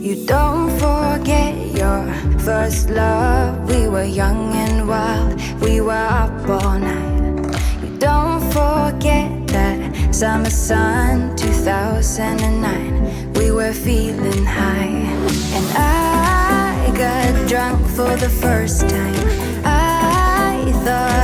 You don't forget your first love. We were young and wild, we were up all night. You don't forget that summer sun, 2009. We were feeling high, and I got drunk for the first time. I thought